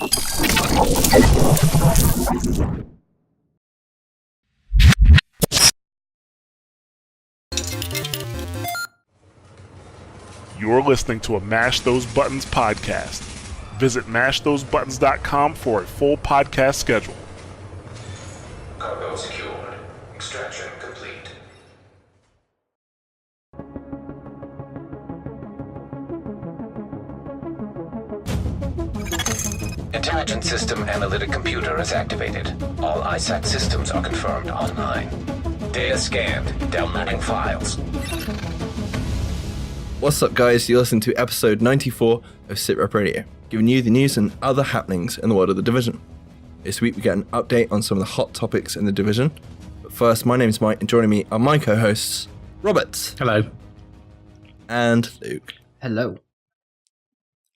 You're listening to a Mash Those Buttons podcast. Visit mashthosebuttons.com for a full podcast schedule. Cargo secured. Extraction complete. Intelligent System Analytic Computer is activated. All ISAC systems are confirmed online. Data scanned. Downloading files. What's up, guys? You're listening to episode 94 of SITREP Radio, giving you the news and other happenings in the world of the Division. This week we get an update on some of the hot topics in the Division. But first, my name's Mike, and joining me are my co-hosts, Robert. Hello. And Luke. Hello.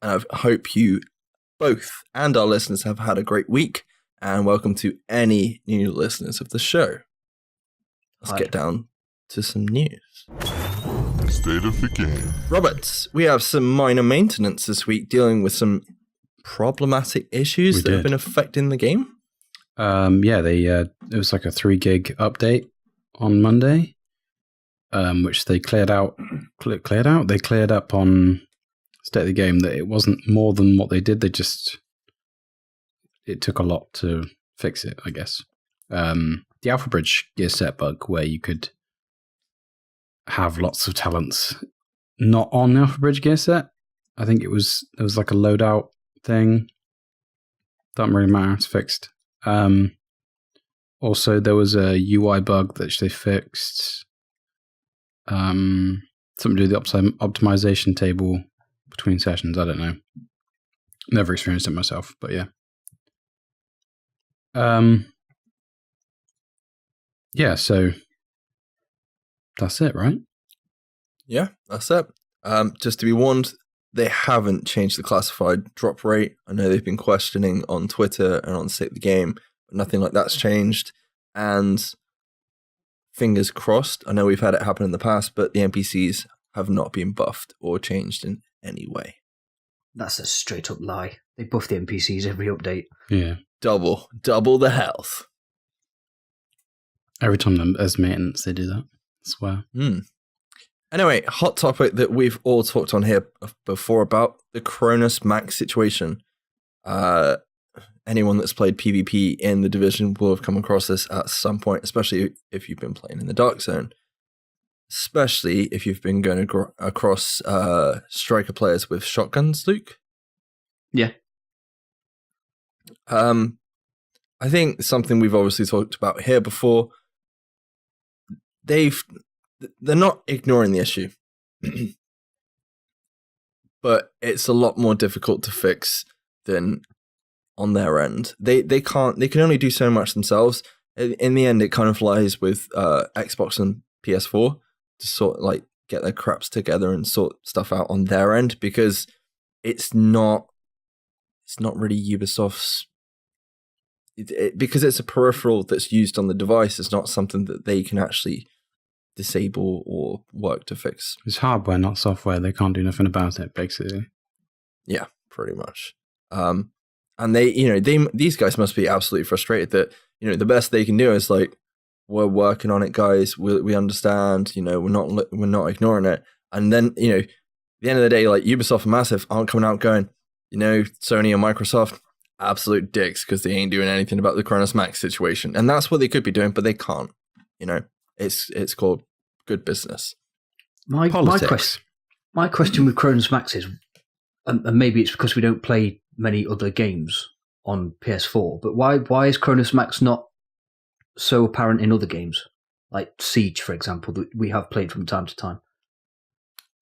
And I hope you both and our listeners have had a great week, and welcome to any new listeners of the show. Let's get down to some news. State of the game. Robert, we have some minor maintenance this week dealing with some problematic issues that have been affecting the game. It was like a 3 gig update on Monday, which they cleared out. They cleared up on State of the Game that it wasn't more than what they did. It took a lot to fix it, I guess. The AlphaBridge GearSet bug where you could have lots of talents not on the AlphaBridge GearSet. I think there was like a loadout thing. Doesn't really matter, it's fixed. Also, there was a UI bug that they fixed. Something to do with the optimization table between sessions. I don't know. Never experienced it myself, but yeah. So that's it, right? Yeah, that's it. Just to be warned, they haven't changed the classified drop rate. I know they've been questioning on Twitter and on State of the Game, but nothing like that's changed. And fingers crossed, I know we've had it happen in the past, but the NPCs have not been buffed or changed in any way. That's a straight up lie. They buff the NPCs every update. Yeah. Double the health. Every time there's maintenance, they do that. I swear. Anyway, hot topic that we've all talked on here before about the Cronus Max situation. Anyone that's played PvP in the Division will have come across this at some point, especially if you've been playing in the Dark Zone. Especially if you've been going across striker players with shotguns, Luke. Yeah. I think something we've obviously talked about here before. They're not ignoring the issue, but it's a lot more difficult to fix than on their end. They can only do so much themselves. In the end, it kind of lies with Xbox and PS4 to sort of like get their craps together and sort stuff out on their end, because it's not really Ubisoft's. Because it's a peripheral that's used on the device, it's not something that they can actually disable or work to fix. It's hardware, not software. They can't do nothing about it, basically. Yeah, pretty much. And these guys must be absolutely frustrated that, the best they can do is like, we're working on it, guys. We understand, we're not ignoring it. And then, at the end of the day, like Ubisoft and Massive aren't coming out going, Sony and Microsoft, absolute dicks because they ain't doing anything about the Cronus Max situation. And that's what they could be doing, but they can't. It's called good business. My question with Cronus Max is, and maybe it's because we don't play many other games on PS4, but why is Cronus Max not so apparent in other games? Like Siege, for example, that we have played from time to time.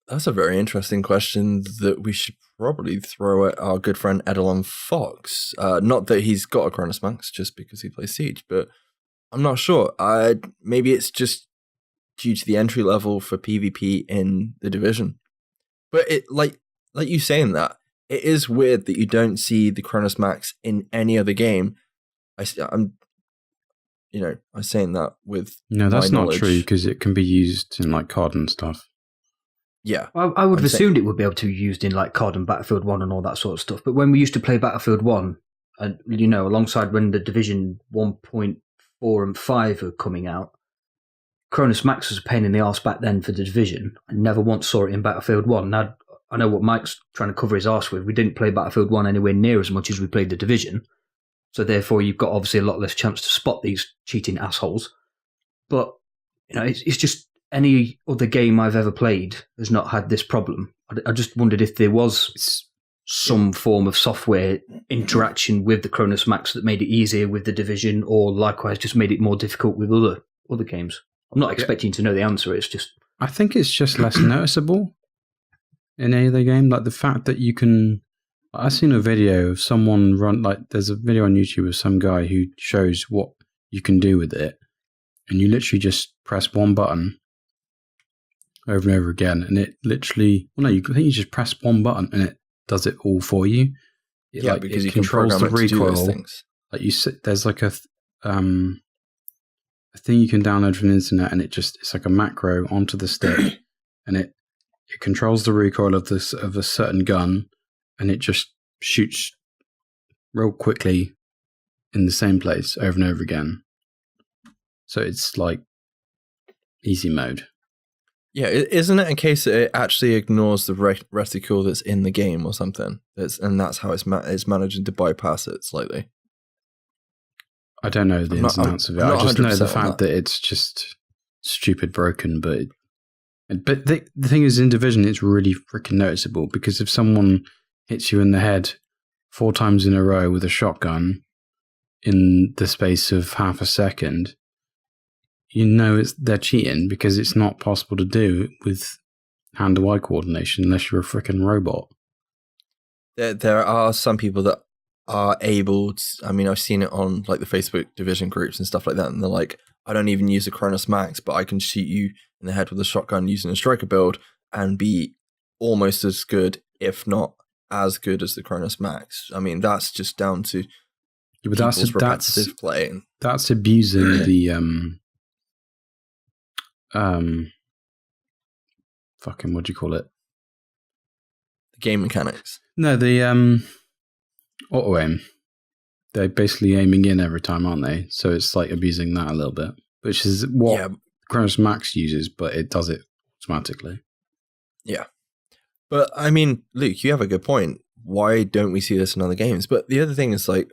That's a very interesting question that we should probably throw at our good friend Edelon Fox. Not that he's got a Cronus Max just because he plays Siege, but I'm not sure. Maybe it's just due to the entry level for PvP in the Division. But it like you saying that, it is weird that you don't see the Cronus Max in any other game. I'm saying that with no, that's not knowledge. true, because it can be used in like COD and stuff. Yeah, I would have assumed it would be able to be used in like COD and Battlefield 1 and all that sort of stuff. But when we used to play Battlefield 1 And, you know, alongside when the Division 1.4 and 5 are coming out, Cronus Max was a pain in the arse back then for the Division. I never once saw it in Battlefield 1. Now, I know what Mike's trying to cover his arse with. We didn't play Battlefield 1 anywhere near as much as we played the Division. So therefore, you've got obviously a lot less chance to spot these cheating assholes. But, you know, it's just any other game I've ever played has not had this problem. I just wondered if there was some form of software interaction with the Cronus Max that made it easier with the Division, or likewise just made it more difficult with other games. I'm not expecting to know the answer. It's just... I think it's just less noticeable in any other game. Like the fact that you can... I've seen a video of someone run... Like there's a video on YouTube of some guy who shows what you can do with it. And you literally just press one button over and over again. And it literally... Well, no, I think you just press one button and it does it all for you. Because you controls the recoil. Like you sit... There's like a thing you can download from the internet, and it's like a macro onto the stick, and it controls the recoil of a certain gun, and it just shoots real quickly in the same place over and over again. So it's like easy mode. Yeah, isn't it a case that it actually ignores the reticle that's in the game or something? And that's how it's managing to bypass it slightly. I don't know the ins and outs of it. I just know the fact that it's just stupid broken. But the thing is, in Division, it's really freaking noticeable, because if someone hits you in the head 4 times in a row with a shotgun in the space of half a second, you know they're cheating, because it's not possible to do with hand-to-eye coordination unless you're a freaking robot. There are some people that are able to, I mean, I've seen it on like the Facebook Division groups and stuff like that, and they're like, I don't even use a Cronus Max, but I can shoot you in the head with a shotgun using a striker build and be almost as good, if not as good, as the Cronus Max. I mean, that's just down to people's repetitive play. That's abusing the fucking, what do you call it? The game mechanics. No, the auto aim. They're basically aiming in every time, aren't they? So it's like abusing that a little bit, which is what Cronus Max uses, but it does it automatically. Yeah. But I mean, Luke, you have a good point. Why don't we see this in other games? But the other thing is, like,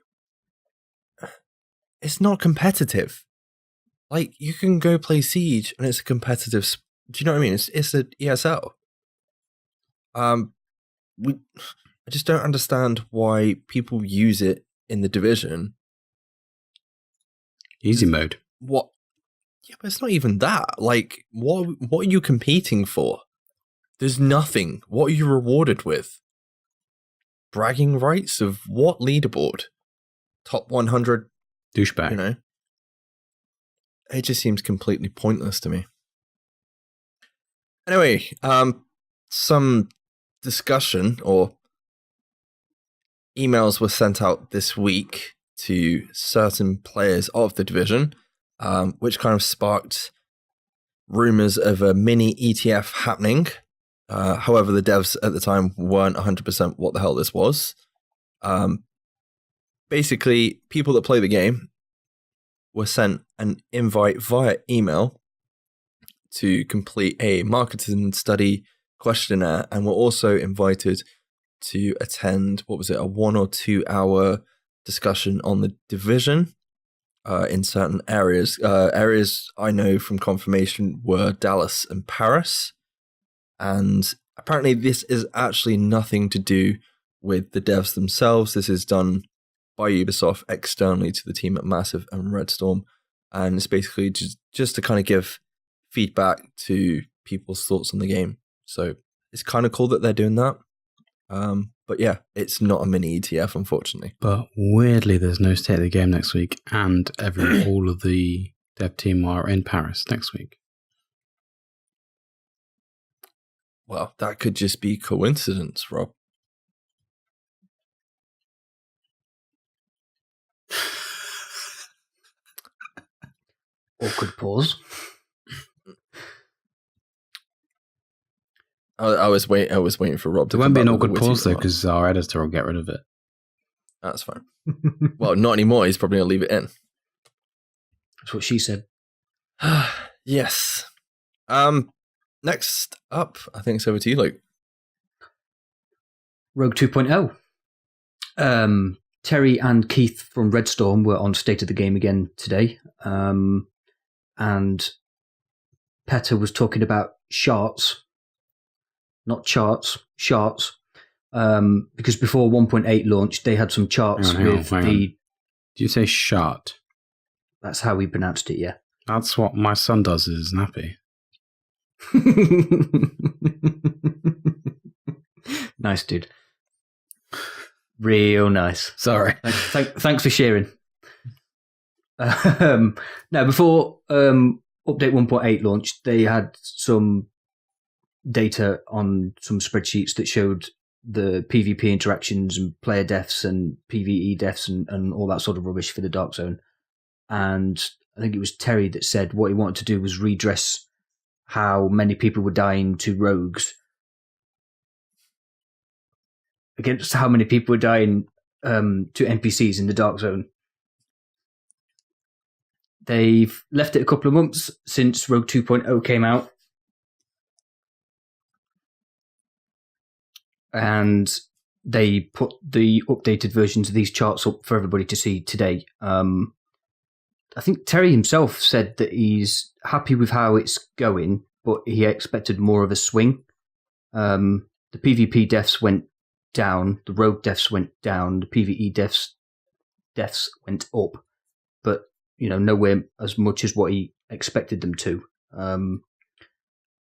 it's not competitive. Like, you can go play Siege and it's a competitive. Do you know what I mean? It's an ESL. I just don't understand why people use it in the Division. Easy mode. What? Yeah, but it's not even that. Like, what are you competing for? There's nothing. What are you rewarded with? Bragging rights of what leaderboard? Top 100? Douchebag. You know? It just seems completely pointless to me. Anyway, some discussion or emails were sent out this week to certain players of the Division, which kind of sparked rumors of a mini ETF happening. However, the devs at the time weren't 100% what the hell this was. Basically, people that play the game were sent an invite via email to complete a marketing study questionnaire, and were also invited to attend, a 1 or 2 hour discussion on the Division in certain areas. Areas I know from confirmation were Dallas and Paris. And apparently this is actually nothing to do with the devs themselves. This is done by Ubisoft externally to the team at Massive and RedStorm. And it's basically just to kind of give feedback to people's thoughts on the game. So it's kind of cool that they're doing that. But yeah, it's not a mini ETF, unfortunately. But weirdly, there's no State of the Game next week, and all of the dev team are in Paris next week. Well, that could just be coincidence, Rob. Awkward pause. I was waiting for Rob to. There won't be an awkward pause though, because our editor will get rid of it. That's fine. Well, not anymore. He's probably going to leave it in. That's what she said. Yes. Next up, I think it's over to you, Luke. Rogue 2.0. Terry and Keith from RedStorm were on State of the Game again today. And Petter was talking about Sharts, not charts, Sharts. Because before 1.8 launched, they had some charts hang on. the... Did you say Shart? That's how we pronounced it, yeah. That's what my son does with his nappy. Nice, dude. Real nice. Sorry. Thanks for sharing. Now, before update 1.8 launched, they had some data on some spreadsheets that showed the PvP interactions and player deaths and PvE deaths and all that sort of rubbish for the Dark Zone. And I think it was Terry that said what he wanted to do was redress how many people were dying to rogues against how many people were dying to NPCs in the Dark Zone. They've left it a couple of months since Rogue 2.0 came out. And they put the updated versions of these charts up for everybody to see today. I think Terry himself said that he's happy with how it's going, but he expected more of a swing. The PvP deaths went down, the rogue deaths went down, the PvE deaths went up, but nowhere as much as what he expected them to.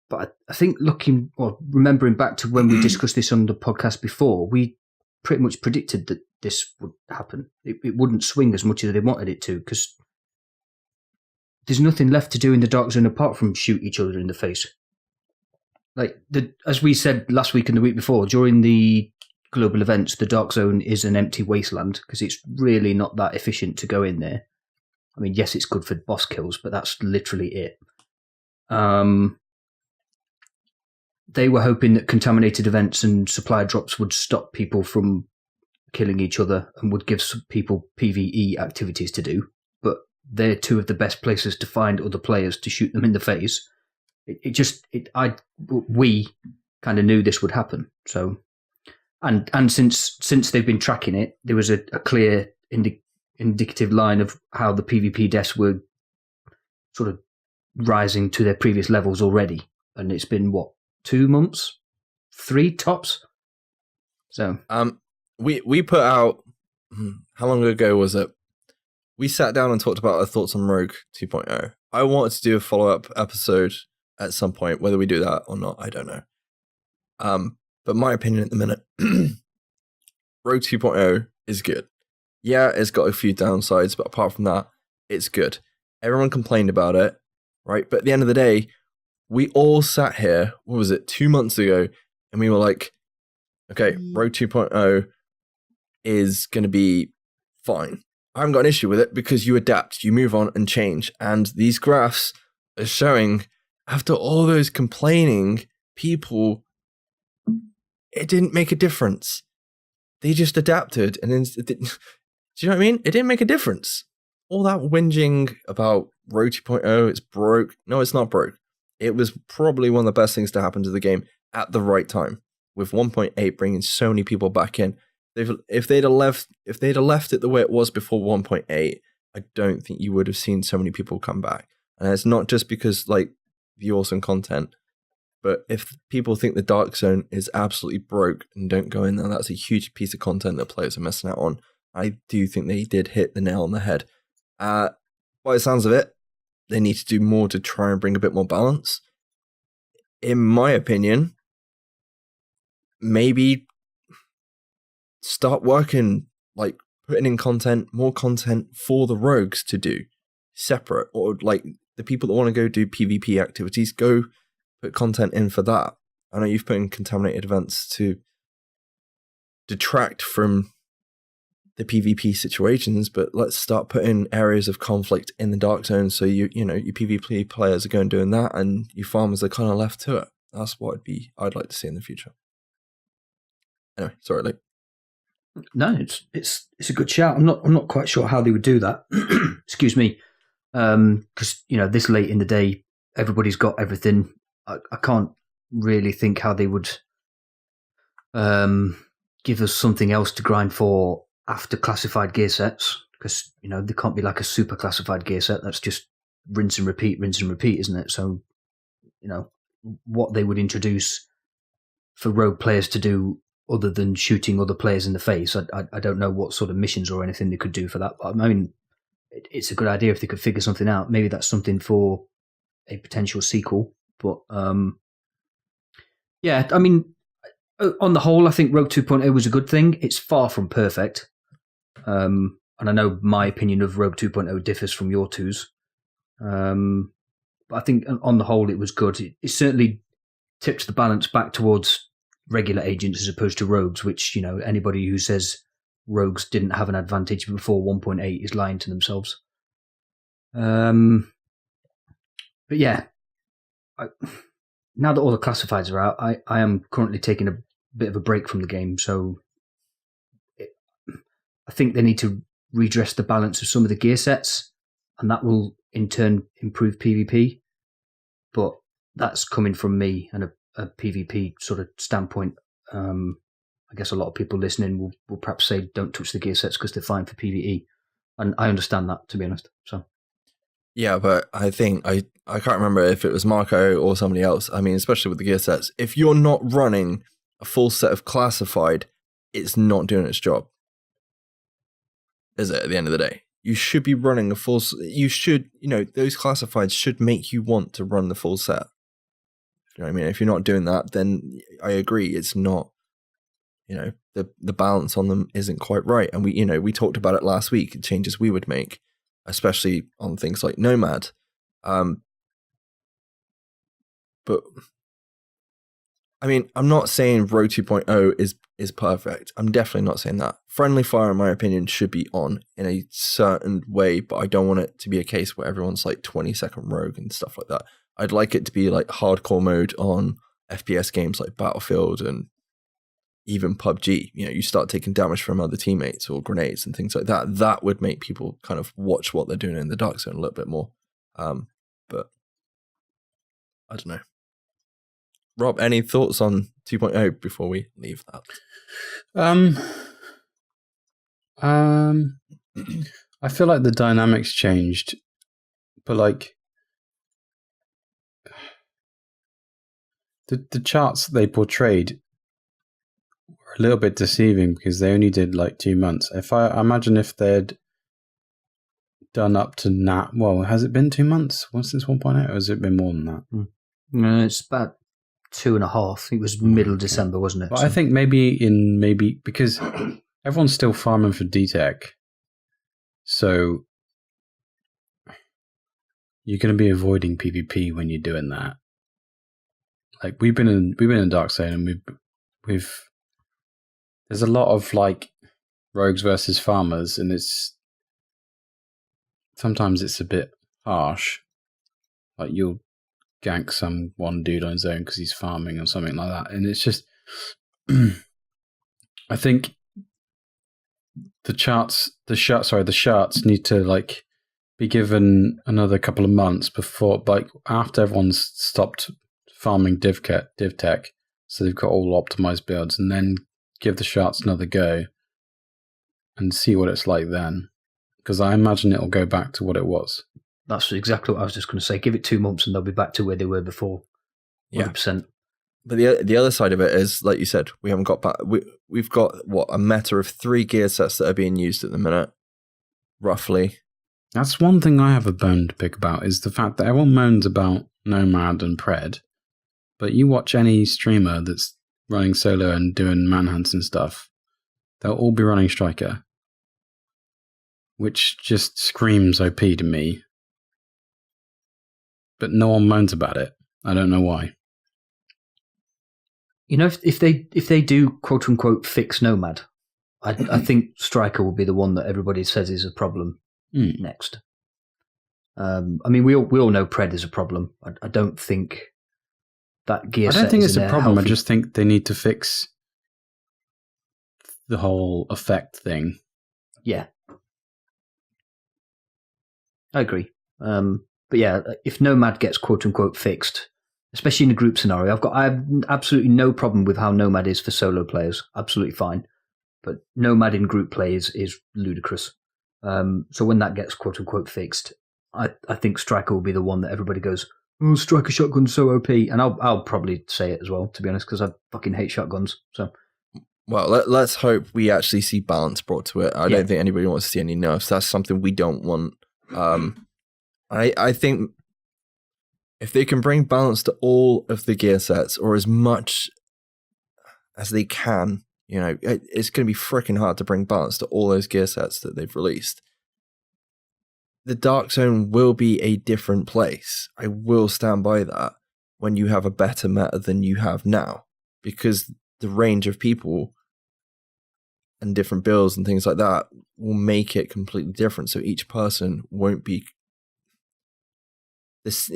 But I think remembering back to when we discussed this on the podcast before, we pretty much predicted that this would happen. It wouldn't swing as much as they wanted it to, because there's nothing left to do in the Dark Zone apart from shoot each other in the face. As we said last week and the week before, during the global events, the Dark Zone is an empty wasteland because it's really not that efficient to go in there. I mean, yes, it's good for boss kills, but that's literally it. They were hoping that contaminated events and supply drops would stop people from killing each other and would give some people PvE activities to do. But they're two of the best places to find other players to shoot them in the face. We kind of knew this would happen. So, and since they've been tracking it, there was a clear indicative line of how the PvP deaths were sort of rising to their previous levels already. And it's been 2 months, 3 tops. So we put out, how long ago was it? We sat down and talked about our thoughts on Rogue 2.0. I wanted to do a follow-up episode at some point. Whether we do that or not, I don't know. But my opinion at the minute, Rogue 2.0 is good. Yeah, it's got a few downsides, but apart from that, it's good. Everyone complained about it, right? But at the end of the day, we all sat here, 2 months ago, and we were like, okay, Rogue 2.0 is going to be fine. I haven't got an issue with it because you adapt, you move on and change. And these graphs are showing, after all those complaining people, it didn't make a difference. They just adapted. And then, do you know what I mean? It didn't make a difference. All that whinging about Rogue 2.0, it's broke. No, it's not broke. It was probably one of the best things to happen to the game at the right time, with 1.8 bringing so many people back in. If they'd have left it the way it was before 1.8, I don't think you would have seen so many people come back. And it's not just because the awesome content, but if people think the Dark Zone is absolutely broke and don't go in there, that's a huge piece of content that players are missing out on. I do think they did hit the nail on the head. By the sounds of it, they need to do more to try and bring a bit more balance. In my opinion, maybe start working, putting in more content for the rogues to do separate, or the people that want to go do PvP activities, go put content in for that. I know you've put in contaminated events to detract from the PvP situations, but let's start putting areas of conflict in the Dark Zone so your PvP players are going doing that and your farmers are kind of left to it. That's what I'd like to see in the future. Anyway, sorry, Luke. No, it's a good shout. I'm not quite sure how they would do that. Excuse me, because this late in the day, everybody's got everything. I can't really think how they would give us something else to grind for after classified gear sets, because there can't be like a super classified gear set. That's just rinse and repeat, isn't it? So what they would introduce for rogue players to do other than shooting other players in the face, I don't know what sort of missions or anything they could do for that. But I mean, it's a good idea if they could figure something out. Maybe that's something for a potential sequel. But yeah, I mean, on the whole, I think Rogue 2.0 was a good thing. It's far from perfect. And I know my opinion of Rogue 2.0 differs from your two's. But I think on the whole, it was good. It certainly tipped the balance back towards regular agents as opposed to rogues, which, anybody who says rogues didn't have an advantage before 1.8 is lying to themselves. But yeah, now that all the classifieds are out, I am currently taking a bit of a break from the game. So I think they need to redress the balance of some of the gear sets, and that will in turn improve PvP. But that's coming from me and a PvP sort of standpoint. I guess a lot of people listening will perhaps say don't touch the gear sets because they're fine for PvE, and I understand that, to be honest. So yeah, but I think I can't remember if it was Marco or somebody else. I mean, especially with the gear sets, if you're not running a full set of classified, it's not doing its job, is it? At the end of the day, you should be running a full. You should, those classifieds should make you want to run the full set. You know what I mean? If you're not doing that, then I agree. It's not, the balance on them isn't quite right. And we talked about it last week, changes we would make, especially on things like Nomad. But I mean, I'm not saying Rogue 2.0 is perfect. I'm definitely not saying that. Friendly fire, in my opinion, should be on in a certain way, but I don't want it to be a case where everyone's like 20-second rogue and stuff like that. I'd like it to be like hardcore mode on FPS games like Battlefield and even PUBG. You start taking damage from other teammates or grenades and things like that. That would make people kind of watch what they're doing in the dark zone a little bit more. But I don't know. Rob, any thoughts on 2.0 before we leave that? I feel like the dynamics changed, but like the charts they portrayed were a little bit deceiving because they only did like 2 months. If I imagine if they'd done up to now, well, has it been 2 months since 1.8, or has it been more than that? No, it's about 2.5. It was middle December, wasn't it? But so. I think maybe because everyone's still farming for DTech, so you're going to be avoiding PvP when you're doing that. Like we've been in Dark Zone, and we've there's a lot of like rogues versus farmers, and sometimes it's a bit harsh. Like you'll gank one dude on his own because he's farming or something like that, and it's just I think the Sharts need to like be given another couple of months before, like after everyone's stopped farming div tech, so they've got all optimized builds, and then give the Sharts another go and see what it's like then, because I imagine it'll go back to what it was. That's exactly what I was just going to say. Give it 2 months and they'll be back to where they were before. 100%. Yeah. But the other side of it is, like you said, we haven't got back. We've got a meta of 3 gear sets that are being used at the minute, roughly. That's one thing I have a bone to pick about, is the fact that everyone moans about Nomad and Pred, but you watch any streamer that's running solo and doing manhunts and stuff, they'll all be running Striker, which just screams OP to me. But no one moans about it. I don't know why. If they do quote unquote fix Nomad, I think Striker will be the one that everybody says is a problem next. I mean, we all know Pred is a problem. I don't think that gear set. I don't think it's a problem. I just think they need to fix the whole effect thing. Yeah. I agree. But yeah, if Nomad gets quote unquote fixed, especially in a group scenario, I have absolutely no problem with how Nomad is for solo players. Absolutely fine. But Nomad in group play is ludicrous. So when that gets quote unquote fixed, I think Striker will be the one that everybody goes, oh, Striker shotgun's so OP. And I'll probably say it as well, to be honest, because I fucking hate shotguns. So, well, let's hope we actually see balance brought to it. I don't think anybody wants to see any nerfs. That's something we don't want. I think if they can bring balance to all of the gear sets, or as much as they can, it's going to be freaking hard to bring balance to all those gear sets that they've released. The Dark Zone will be a different place. I will stand by that when you have a better meta than you have now, because the range of people and different builds and things like that will make it completely different. So each person won't be this,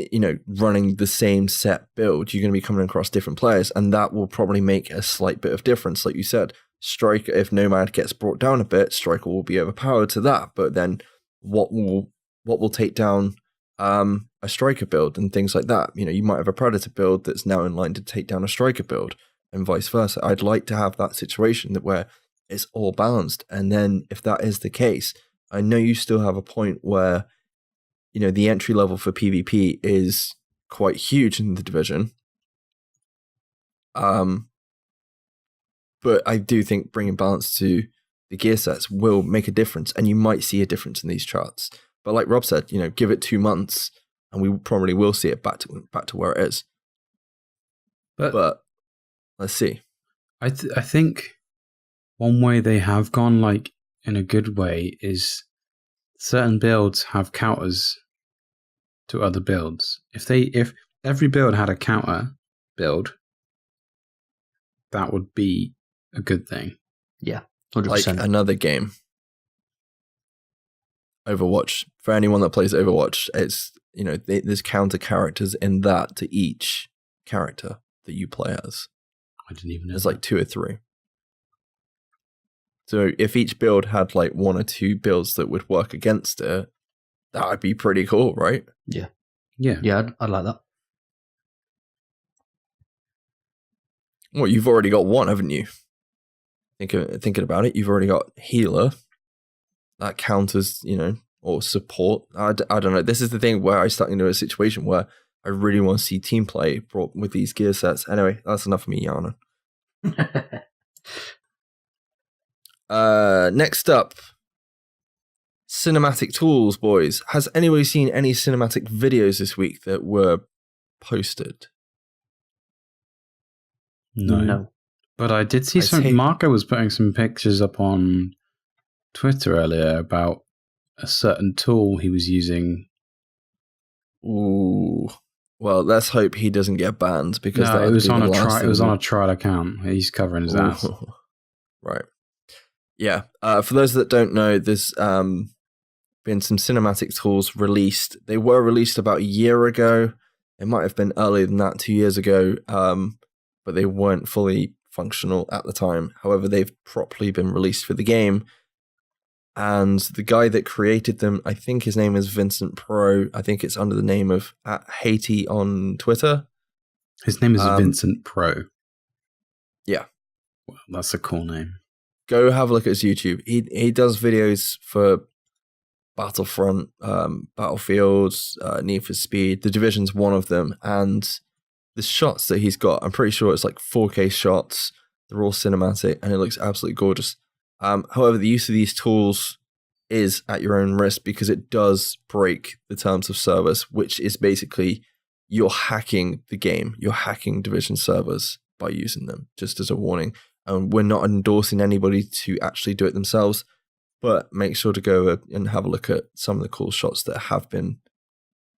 running the same set build. You're going to be coming across different players, and that will probably make a slight bit of difference. Like you said, Striker, if Nomad gets brought down a bit, Striker will be overpowered to that. But then what will take down a Striker build and things like that? You might have a Predator build that's now in line to take down a Striker build, and vice versa. I'd like to have that situation where it's all balanced. And then if that is the case, I know you still have a point where the entry level for PvP is quite huge in the division. But I do think bringing balance to the gear sets will make a difference, and you might see a difference in these charts. But like Rob said, give it 2 months, and we probably will see it back to where it is. But let's see. I think one way they have gone, like in a good way, is certain builds have counters to other builds. If every build had a counter build, that would be a good thing. Yeah, 100%. Like another game, Overwatch. For anyone that plays Overwatch, it's there's counter characters in that to each character that you play as. I didn't even know. There's like 2 or 3. So if each build had like 1 or 2 builds that would work against it, that would be pretty cool, right? Yeah. Yeah, I'd like that. Well, you've already got one, haven't you? Thinking about it, you've already got healer that counters, or support. I don't know. This is the thing where I start into a situation where I really want to see team play brought with these gear sets. Anyway, that's enough of me yarning. Next up, cinematic tools, boys. Has anybody seen any cinematic videos this week that were posted? No. But I did see Marco was putting some pictures up on Twitter earlier about a certain tool he was using. Ooh. Well, let's hope he doesn't get banned, because it was on a trial account. He's covering his ass. Right. Yeah. For those that don't know, there's been some cinematic tools released. They were released about a year ago. It might have been earlier than that, 2 years ago, but they weren't fully functional at the time. However, they've properly been released for the game. And the guy that created them, I think his name is Vincent Pro. I think it's under the name of @Haiti on Twitter. His name is Vincent Pro. Yeah. Well, that's a cool name. Go have a look at his YouTube. He does videos for Battlefront, Battlefields, Need for Speed. The Division's one of them. And the shots that he's got, I'm pretty sure it's like 4K shots. They're all cinematic, and it looks absolutely gorgeous. However, the use of these tools is at your own risk, because it does break the terms of service, which is basically you're hacking the game. You're hacking Division servers by using them, just as a warning. And we're not endorsing anybody to actually do it themselves, but make sure to go and have a look at some of the cool shots that have been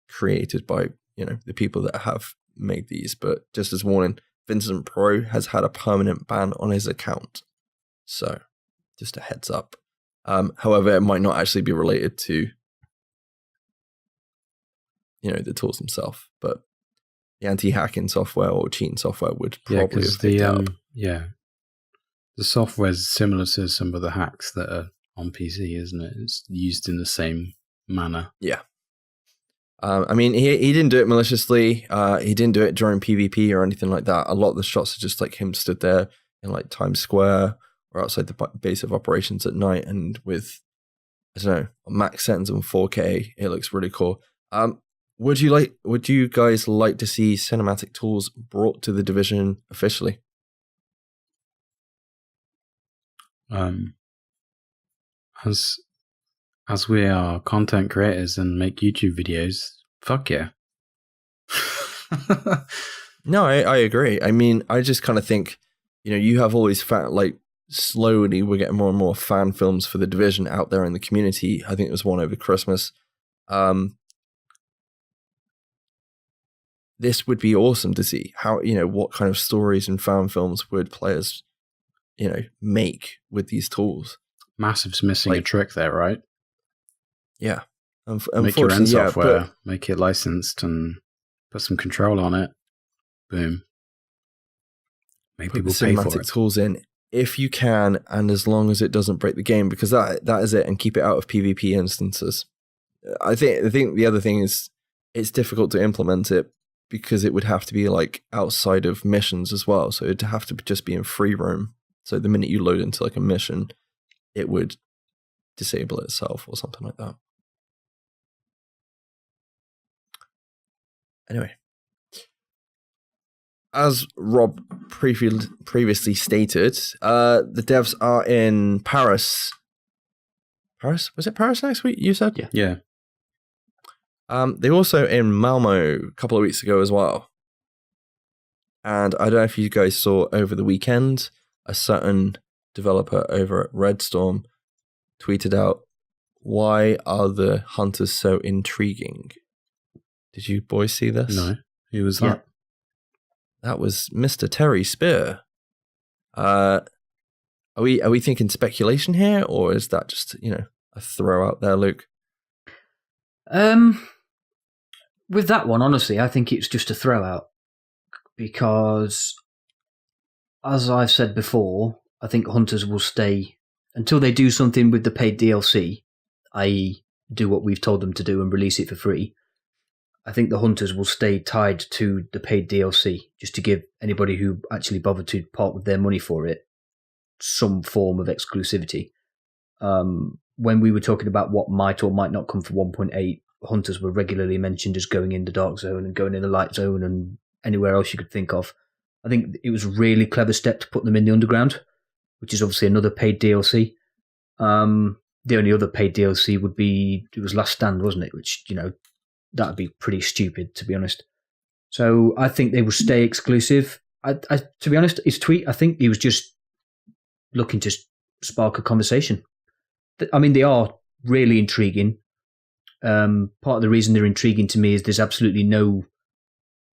created by the people that have made these. But just as a warning, Vincent Pro has had a permanent ban on his account. So just a heads up. However, it might not actually be related to, the tools themselves, but the anti-hacking software or cheating software would probably have picked it up. Yeah. The software is similar to some of the hacks that are on PC, isn't it? It's used in the same manner. Yeah. I mean, he didn't do it maliciously. He didn't do it during PvP or anything like that. A lot of the shots are just like him stood there in like Times Square or outside the base of operations at night, and with, I don't know, max settings on 4K, it looks really cool. Would you guys like to see cinematic tools brought to the Division officially? As we are content creators and make YouTube videos, fuck yeah. No, I agree. I mean, I just kind of think, you have all these slowly we're getting more and more fan films for the Division out there in the community. I think there was one over Christmas. This would be awesome to see how, what kind of stories and fan films would players, make with these tools. Massive's missing a trick there, right? Yeah. Make your own software, make it licensed, and put some control on it. Boom. Make people pay for it. Cinematic tools in if you can, and as long as it doesn't break the game, because that is it, and keep it out of PvP instances. I think the other thing is it's difficult to implement it because it would have to be like outside of missions as well. So it'd have to just be in free roam. So the minute you load into like a mission, it would disable itself or something like that. Anyway, as Rob previously stated, the devs are in Paris. Paris? Was it Paris next week, you said? Yeah. They're also in Malmo a couple of weeks ago as well. And I don't know if you guys saw over the weekend, a certain developer over at RedStorm tweeted out, "Why are the hunters so intriguing?" Did you boys see this? No. Who was that? That was Mr. Terry Spear. Are we thinking speculation here, or is that just, a throw out there, Luke? With that one, honestly, I think it's just a throw out because, as I've said before, I think hunters will stay until they do something with the paid DLC, i.e. do what we've told them to do and release it for free. I think the hunters will stay tied to the paid DLC just to give anybody who actually bothered to part with their money for it some form of exclusivity. When we were talking about what might or might not come for 1.8, hunters were regularly mentioned as going in the dark zone and going in the light zone and anywhere else you could think of. I think it was a really clever step to put them in the underground, which is obviously another paid DLC. The only other paid DLC would be, it was Last Stand, wasn't it? Which, that would be pretty stupid, to be honest. So I think they will stay exclusive. To be honest, his tweet, I think he was just looking to spark a conversation. I mean, they are really intriguing. Part of the reason they're intriguing to me is there's absolutely no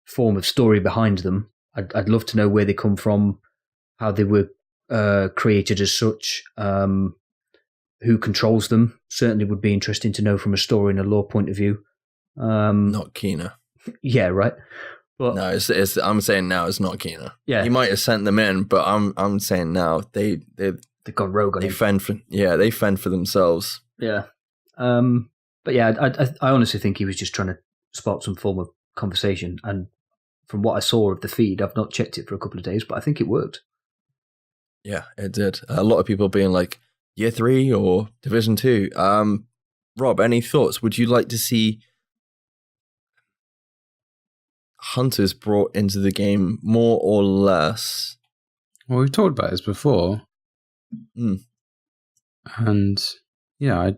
form of story behind them. I'd love to know where they come from, how they were created as such, who controls them. Certainly would be interesting to know from a story and a lore point of view. Not Keener. Yeah, right. But no, it's I'm saying now it's not Keener. Yeah, he might have sent them in, but I'm saying now they've gone rogue on him. They fend for themselves. Yeah. But yeah, I honestly think he was just trying to spark some form of conversation. And from what I saw of the feed, I've not checked it for a couple of days, but I think it worked. Yeah, it did. A lot of people being like, Yr3 or Division 2. Rob, any thoughts? Would you like to see hunters brought into the game more or less? Well, we've talked about this before. And yeah,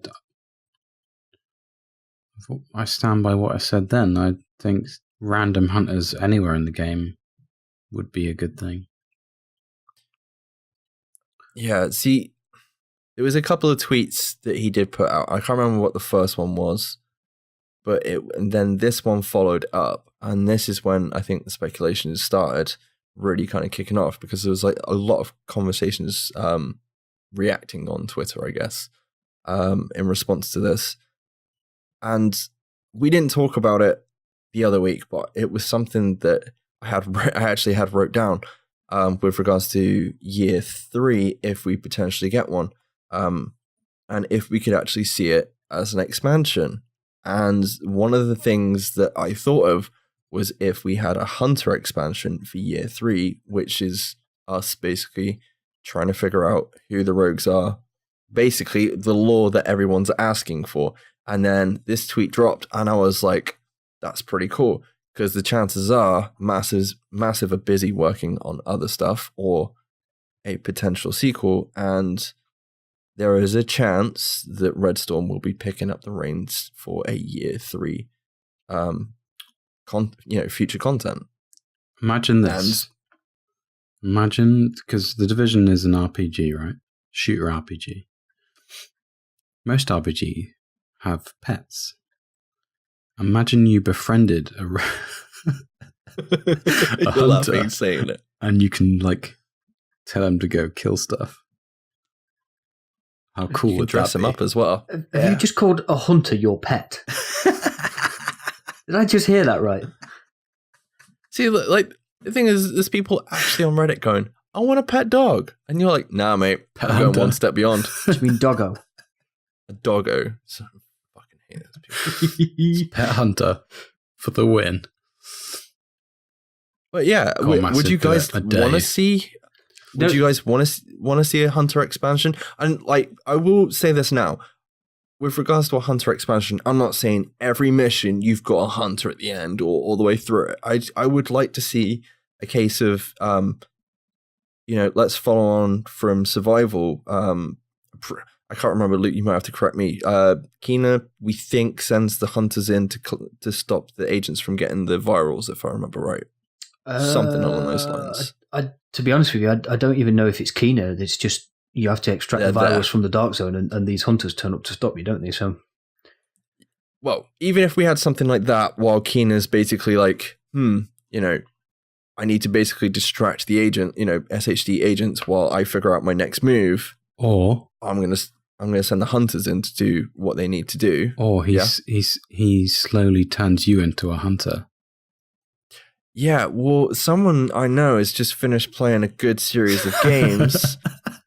I stand by what I said then. I think random hunters anywhere in the game would be a good thing. Yeah, see, there was a couple of tweets that he did put out. I can't remember what the first one was, but and then this one followed up, and this is when I think the speculation started really kind of kicking off, because there was like a lot of conversations reacting on Twitter, I guess, in response to this. And we didn't talk about it the other week, but it was something that I actually had wrote down. with regards to year 3, if we potentially get one, and if we could actually see it as an expansion. And one of the things that I thought of was if we had a hunter expansion for year 3, which is us basically trying to figure out who the rogues are, basically the lore that everyone's asking for. And then this tweet dropped, and I was like, that's pretty cool, because the chances are Massive are busy working on other stuff or a potential sequel, and there is a chance that RedStorm will be picking up the reins for a year 3 future content. Imagine this. Imagine, because The Division is an RPG, right? Shooter RPG. Most RPG have pets. Imagine you befriended a hunter, saying it, and you can like tell him to go kill stuff. How cool would dress that him be? up as well? Have you just called a hunter your pet? Did I just hear that right? See, like, the thing is, there's people actually on Reddit going, I want a pet dog. And you're like, nah, mate, Pet I'm going hunter. one step beyond. Do you mean doggo? A doggo. So I fucking hate those people. Pet hunter for the win. But yeah, Go on, would Massive, you guys do it. I dare want you. to see? Would you guys want to see a hunter expansion? And like, I will say this now, with regards to a hunter expansion, I'm not saying every mission you've got a hunter at the end or all the way through it. I would like to see a case of, let's follow on from survival. I can't remember, Luke, you might have to correct me. Kina, we think, sends the hunters in to stop the agents from getting the virals, if I remember right. Something along those lines. To be honest with you, I don't even know if it's Kina. It's just you have to extract the virus from the dark zone, and these hunters turn up to stop you, don't they? So, well, even if we had something like that, while Kina's basically like, I need to basically distract the agent, SHD agents, while I figure out my next move. Or I'm gonna send the hunters in to do what they need to do. Or he slowly turns you into a hunter. Yeah, well, someone I know has just finished playing a good series of games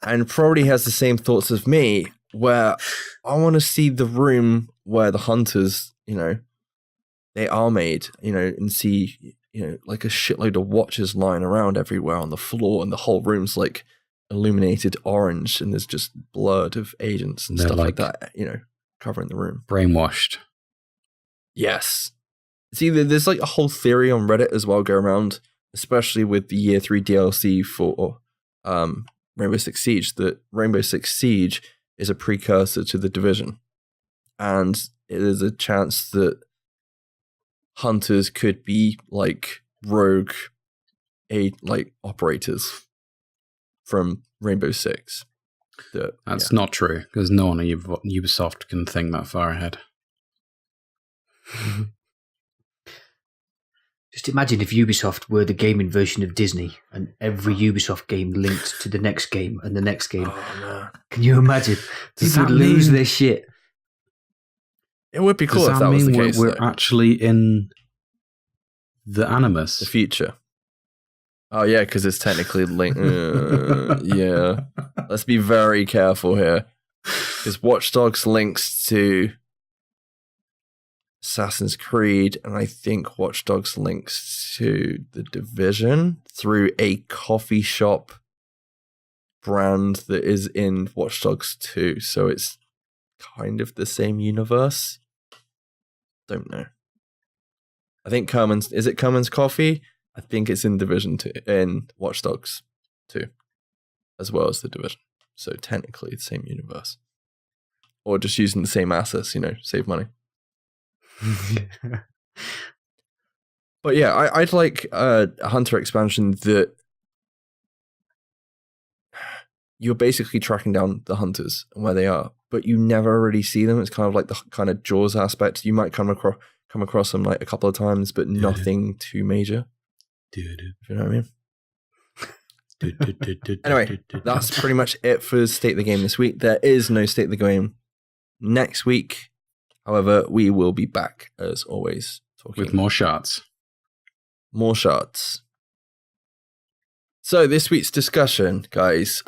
and probably has the same thoughts as me, where I want to see the room where the hunters, they are made, and see, like a shitload of watches lying around everywhere on the floor, and the whole room's like illuminated orange, and there's just blood of agents and stuff like that, covering the room. Brainwashed. Yes. See, there's like a whole theory on Reddit as well go around, especially with the year 3 DLC for Rainbow Six Siege, that Rainbow Six Siege is a precursor to The Division. And it is a chance that hunters could be like rogue operators from Rainbow Six. That's not true, because no one at Ubisoft can think that far ahead. just imagine if Ubisoft were the gaming version of Disney, and every Ubisoft game linked to the next game and the next game. Oh, no. Can you imagine? People would lose their shit. It would be cool Does if that was the case. We're actually in the Animus. The future. Oh, yeah, because it's technically linked. Yeah. Let's be very careful here. Because Watch Dogs links to Assassin's Creed, and I think Watch Dogs links to The Division through a coffee shop brand that is in Watch Dogs 2. So it's kind of the same universe. Don't know. I think Kerman's... Is it Kerman's Coffee? I think it's in Division 2, in Watch Dogs 2, as well as The Division. So technically it's the same universe. Or just using the same assets, save money. But yeah, I'd like a Hunter expansion that you're basically tracking down the hunters and where they are, but you never really see them. It's kind of like the kind of Jaws aspect. You might come across them like a couple of times, but nothing too major. If you know what I mean? Anyway, that's pretty much it for State of the Game this week. There is no State of the Game next week. However, we will be back, as always, talking with more Sharts. More Sharts. So this week's discussion, guys,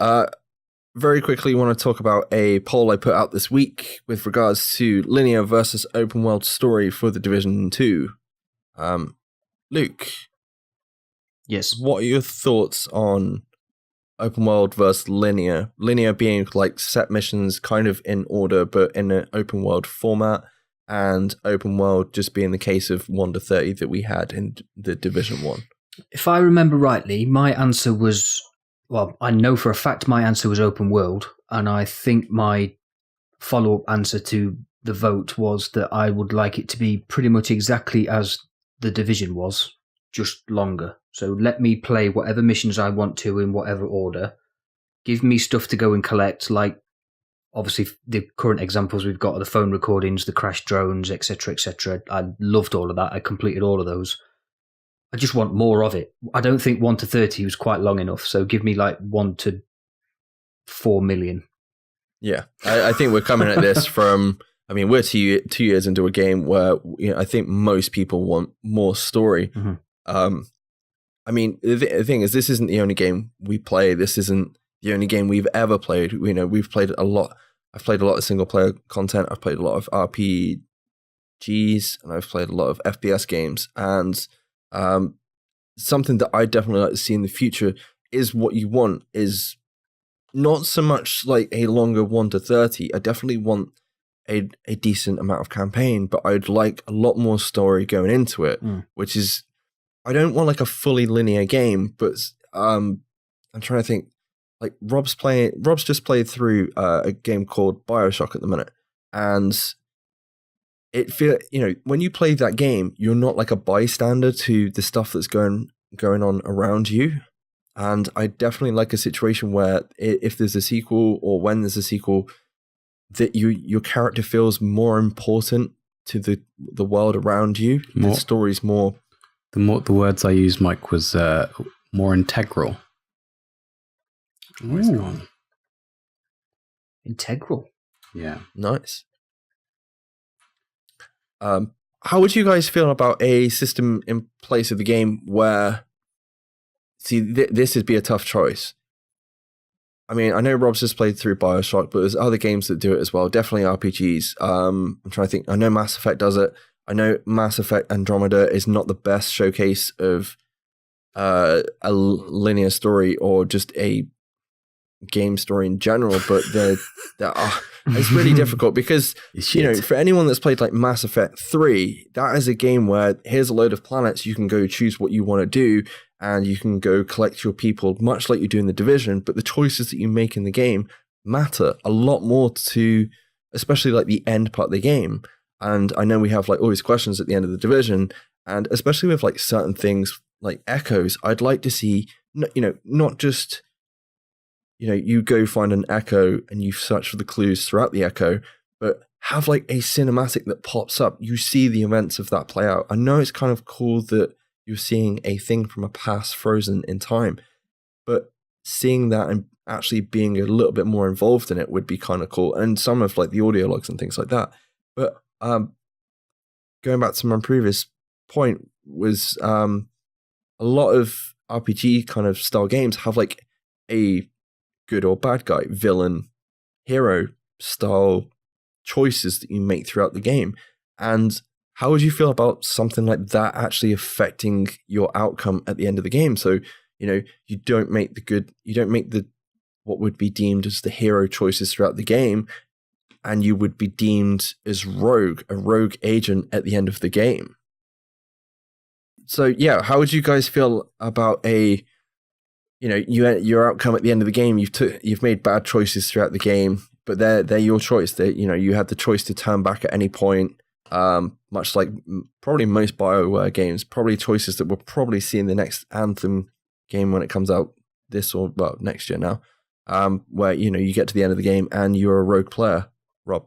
very quickly want to talk about a poll I put out this week with regards to linear versus open world story for The Division 2. Luke. Yes. What are your thoughts on open world versus linear? Linear being like set missions kind of in order, but in an open world format, and open world just being the case of 1 to 30 that we had in The Division 1. If I remember rightly, my answer was, well, I know for a fact my answer was open world, and I think my follow-up answer to the vote was that I would like it to be pretty much exactly as The Division was, just longer. So let me play whatever missions I want to in whatever order. Give me stuff to go and collect, like obviously the current examples we've got are the phone recordings, the crash drones, etc., etc. I loved all of that. I completed all of those. I just want more of it. I don't think 1 to 30 was quite long enough, so give me like 1 to 4 million. Yeah, I think we're coming at this from, I mean, we're 2 years into a game where, you know, I think most people want more story. Mm-hmm. I mean, the thing is, this isn't the only game we play. This isn't the only game we've ever played. You know, we've played a lot. I've played a lot of single player content. I've played a lot of RPGs, and I've played a lot of FPS games. And something that I definitely like to see in the future is what you want is not so much like a longer 1 to 30. I definitely want a decent amount of campaign, but I'd like a lot more story going into it, which is, I don't want like a fully linear game, but I'm trying to think, like Rob's just played through a game called BioShock at the minute, and it feel, you know, when you play that game, you're not like a bystander to the stuff that's going on around you. And I definitely like a situation where if there's a sequel or when there's a sequel, that your character feels more important to the world around you. The story's more. The words I used, Mike, was more integral. Ooh. Integral. Yeah. Nice. How would you guys feel about a system in place of the game where, see, this would be a tough choice. I mean, I know Rob's just played through BioShock, but there's other games that do it as well. Definitely RPGs. I'm trying to think. I know Mass Effect does it. I know Mass Effect Andromeda is not the best showcase of a linear story or just a game story in general, but it's really difficult because, you know, for anyone that's played like Mass Effect 3, that is a game where here's a load of planets, you can go choose what you want to do, and you can go collect your people, much like you do in The Division, but the choices that you make in the game matter a lot more to, especially like the end part of the game. And I know we have like all these questions at the end of The Division, and especially with like certain things like echoes, I'd like to see, you know, not just, you know, you go find an echo and you search for the clues throughout the echo, but have like a cinematic that pops up. You see the events of that play out. I know it's kind of cool that you're seeing a thing from a past frozen in time, but seeing that and actually being a little bit more involved in it would be kind of cool. And some of like the audio logs and things like that. But going back to my previous point was a lot of RPG kind of style games have like a good or bad guy, villain, hero style choices that you make throughout the game. And how would you feel about something like that actually affecting your outcome at the end of the game? So, you know, you don't make the what would be deemed as the hero choices throughout the game, and you would be deemed as a rogue agent at the end of the game. So yeah, how would you guys feel about your outcome at the end of the game? You've made bad choices throughout the game, but they're your choice. You had the choice to turn back at any point. Much like probably most BioWare games, probably choices that we'll probably see in the next Anthem game when it comes out next year now. Where you get to the end of the game and you're a rogue player. Rob.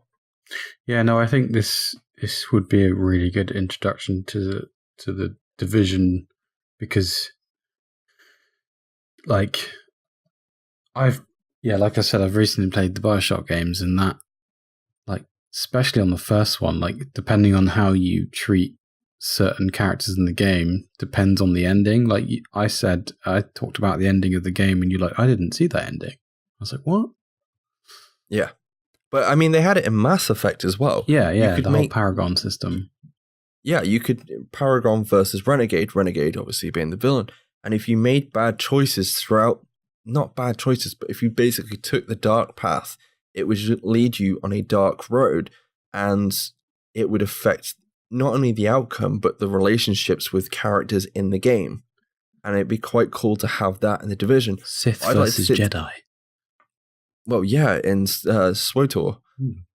Yeah, no, I think this would be a really good introduction to the Division, because like I said, I've recently played the BioShock games, and that, like, especially on the first one, like, depending on how you treat certain characters in the game depends on the ending. Like I talked about the ending of the game, and you're like, I didn't see that ending. I was like, what? Yeah. But I mean, they had it in Mass Effect as well. Yeah, the whole Paragon system. Yeah, you could Paragon versus Renegade obviously being the villain. And if you made bad choices throughout, not bad choices, but if you basically took the dark path, it would lead you on a dark road, and it would affect not only the outcome, but the relationships with characters in the game. And it'd be quite cool to have that in the Division. Sith versus Jedi. Well, yeah, in SWTOR.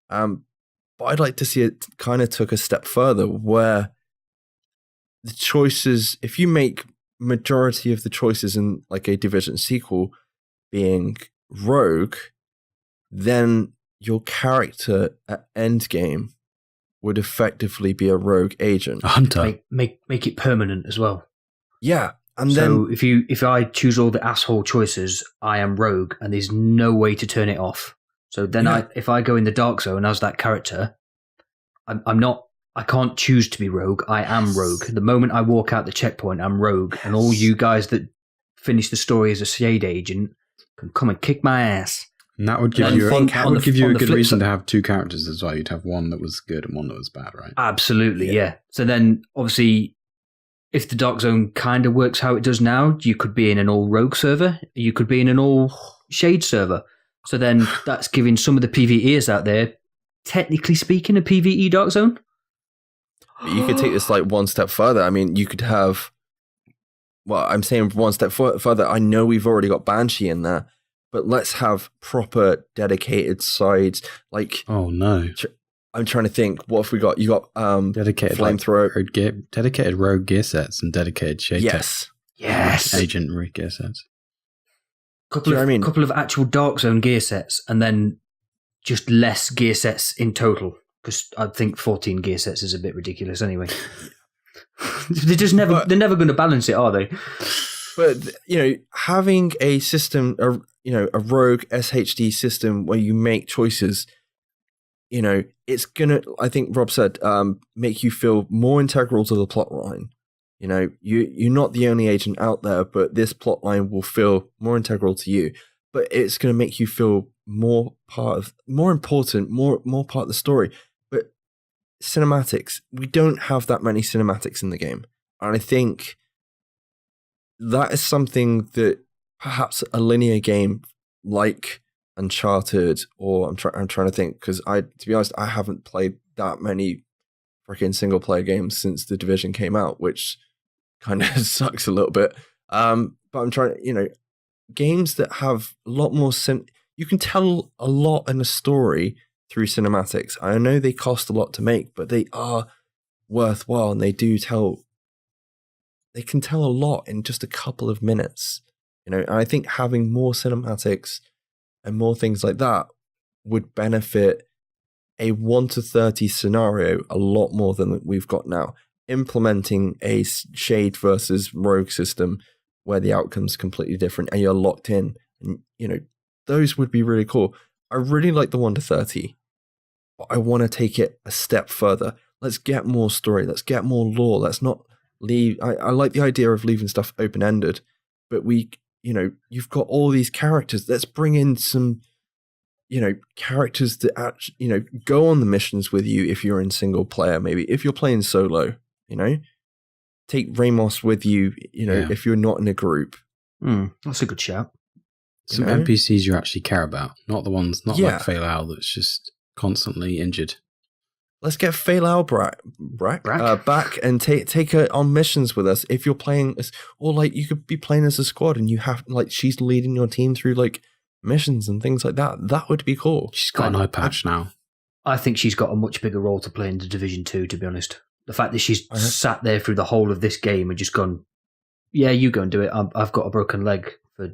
But I'd like to see it kind of took a step further where the choices, if you make majority of the choices in like a Division sequel being rogue, then your character at endgame would effectively be a rogue agent. A hunter. Make it permanent as well. Yeah. And so then if I choose all the asshole choices, I am rogue, and there's no way to turn it off. So then if I go in the dark zone as that character, I can't choose to be rogue. I am rogue. The moment I walk out the checkpoint, I'm rogue. And all you guys that finish the story as a Shade agent can come and kick my ass. And that would give you a good reason to have two characters as well. You'd have one that was good and one that was bad, right? Absolutely, yeah. So then, obviously, if the Dark Zone kind of works how it does now, you could be in an all-rogue server. You could be in an all-Shade server. So then that's giving some of the PvEers out there, technically speaking, a PvE Dark Zone. You could take this like one step further. I mean, you could have... Well, I'm saying one step further. I know we've already got Banshee in there, but let's have proper dedicated sides. Like, oh no, I'm trying to think. What have we got? You got dedicated flamethrower, dedicated rogue gear sets, and dedicated shade. Yes, agent rogue gear sets. Couple of actual Dark Zone gear sets, and then just less gear sets in total. Because I think 14 gear sets is a bit ridiculous anyway. They're never going to balance it, are they? But having a system, a rogue SHD system where you make choices, it's gonna. I think Rob said, make you feel more integral to the plot line. You're not the only agent out there, but this plot line will feel more integral to you. But it's gonna make you feel more important, more part of the story. But cinematics, we don't have that many cinematics in the game, and I think that is something that perhaps a linear game like Uncharted, or I'm trying to think, because to be honest, I haven't played that many freaking single player games since The Division came out, which kind of sucks a little bit. But I'm trying, games that have a lot more you can tell a lot in a story through cinematics. I know they cost a lot to make, but they are worthwhile, and they can tell a lot in just a couple of minutes. And I think having more cinematics and more things like that would benefit a 1 to 30 scenario a lot more than we've got now. Implementing a Shade versus Rogue system where the outcome's completely different and you're locked in, and those would be really cool. I really like the 1 to 30, but I want to take it a step further. Let's get more story. Let's get more lore. Let's not leave. I like the idea of leaving stuff open-ended, but you've got all these characters. Let's bring in some, characters that actually, go on the missions with you if you're in single player, maybe. If you're playing solo, take Ramos with you, if you're not in a group. That's a good shout. Some NPCs you actually care about, not the ones, like Fail Al that's just constantly injured. Let's get Fail Al back and take her on missions with us. If you're playing, or you could be playing as a squad and you have she's leading your team through missions and things like that. That would be cool. She's got an eye patch now. I think she's got a much bigger role to play in the Division 2, to be honest. The fact that she's sat there through the whole of this game and just gone, yeah, you go and do it. I've got a broken leg for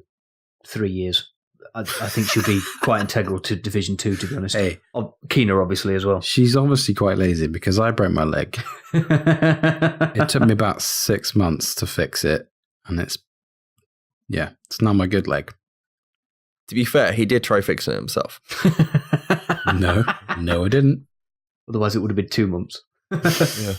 3 years. I think she'll be quite integral to Division 2, to be honest. Hey, Keener, obviously, as well. She's obviously quite lazy because I broke my leg. It took me about 6 months to fix it, and it's now my good leg. To be fair, he did try fixing it himself. No, I didn't. Otherwise, it would have been 2 months. Yeah.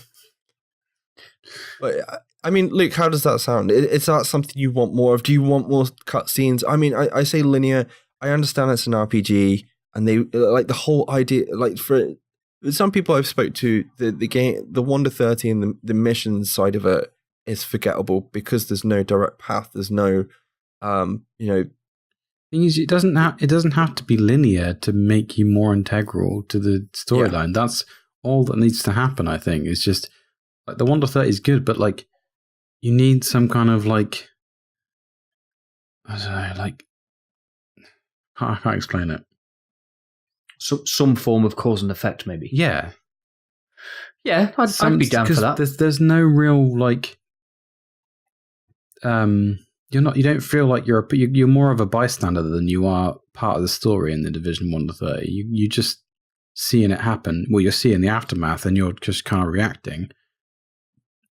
But I mean, Luke, how does that sound? Is that something you want more of? Do you want more cutscenes? I mean, I say linear. I understand it's an RPG, and they like the whole idea. Like for some people I've spoke to, the game, the 1 to 30 and the mission side of it is forgettable because there's no direct path. There's no, Thing is, it doesn't have to be linear to make you more integral to the storyline. Yeah. That's all that needs to happen. I think it's just like the 1 to 30 is good, but like you need some kind of like I don't know, like I can't explain it. Some form of cause and effect, maybe. Yeah, I'd be down for that. There's no real like You don't feel like you're more of a bystander than you are part of the story in the Division 1 to 30. You just seeing it happen. Well, you're seeing the aftermath and you're just kind of reacting,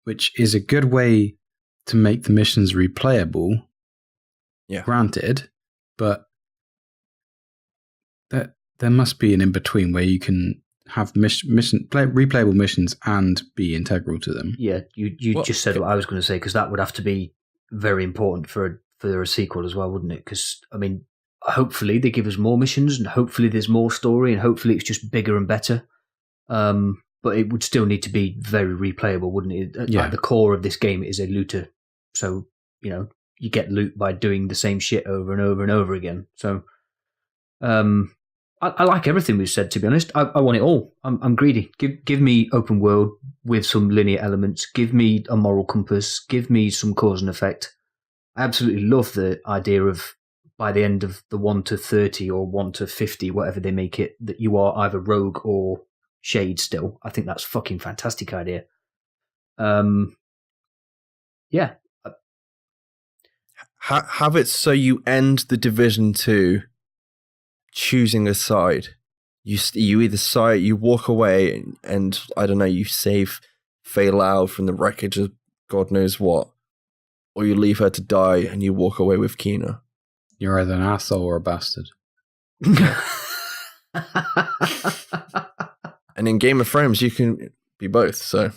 which is a good way to make the missions replayable. Yeah. Granted, but there must be an in-between where you can have replayable missions and be integral to them. Yeah, you just said what I was going to say, because that would have to be very important for a sequel as well, wouldn't it? Because, I mean, hopefully they give us more missions and hopefully there's more story and hopefully it's just bigger and better. But it would still need to be very replayable, wouldn't it? At the core of this game, it is a looter. So, you get loot by doing the same shit over and over and over again. So, I like everything we've said, to be honest. I want it all. I'm greedy. Give me open world with some linear elements. Give me a moral compass. Give me some cause and effect. I absolutely love the idea of, by the end of the 1 to 30 or 1 to 50, whatever they make it, that you are either rogue or shade still. I think that's a fucking fantastic idea. Yeah. Have it so you end the Division 2 choosing a side. You either side, you walk away and I don't know, you save Fei Lao from the wreckage of God knows what, or you leave her to die and you walk away with Kina. You're either an asshole or a bastard. And in Game of Thrones, you can be both. So,